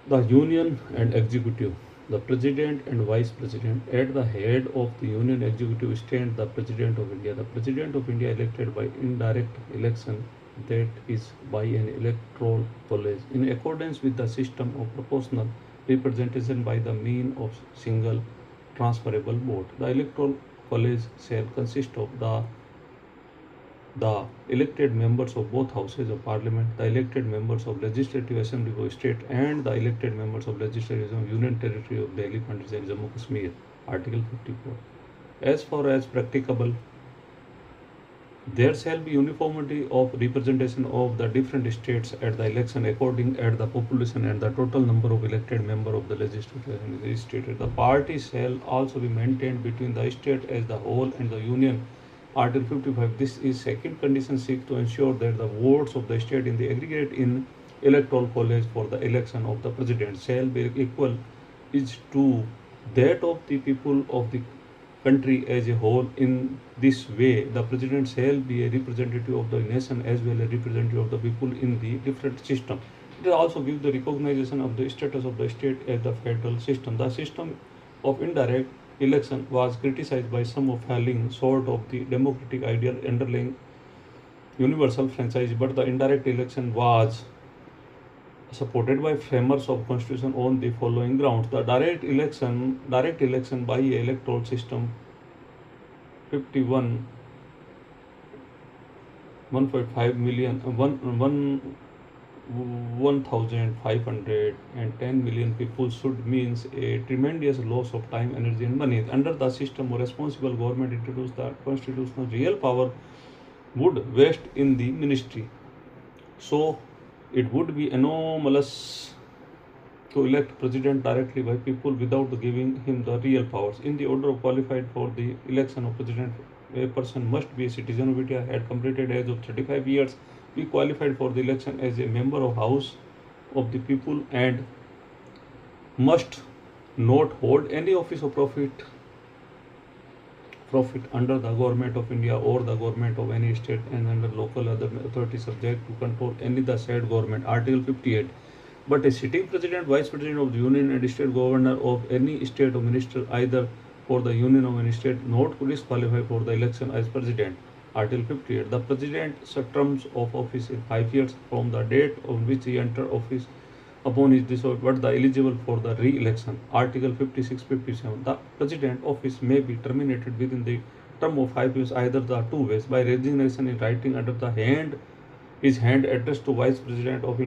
The Union and Executive. The President and Vice President. At the head of the Union Executive stands the President of India. The President of India elected by indirect election, that is by an electoral college, in accordance with the system of proportional representation by the means of single transferable vote. The electoral college shall consist of the elected members of both houses of parliament, the elected members of legislative assembly of state, and the elected members of legislative assembly of union territory of Delhi, Punjab, and Jammu Kashmir. Article 54. As far as practicable, there shall be uniformity of representation of the different states at the election according at the population and the total number of elected members of the legislature and the state. The party shall also be maintained between the state as the whole and the union. Article 55. This is second condition seeks to ensure that the votes of the state in the aggregate in electoral college for the election of the president shall be equal is to that of the people of the country as a whole. In this way, the president shall be a representative of the nation as well as representative of the people in the different system. It also gives the recognition of the status of the state as the federal system. The system of indirect election was criticized by some of falling short of the democratic ideal underlying universal franchise, but the indirect election was supported by framers of constitution on the following grounds: the direct election by electoral system 51 1.5 million 1,510 million people should means a tremendous loss of time, energy, and money. Under the system, a responsible government introduced the constitutional real power would vest in the ministry. So it would be anomalous to elect president directly by people without giving him the real powers. In the order of qualified for the election of president, a person must be a citizen of India, had completed age of 35 years, be qualified for the election as a member of House of the People, and must not hold any office of profit under the government of India or the government of any state and under local other authority subject to control any the said government. Article 58. But a sitting president, vice president of the union and state governor of any state or minister either for the union of any state not disqualified for the election as president. Article 58. The president's terms of office is 5 years from the date on which he entered office upon his dissolved, but the eligible for the re-election. Article 56-57. The president office may be terminated within the term of 5 years either the two ways: by resignation in writing under the hand addressed to vice president of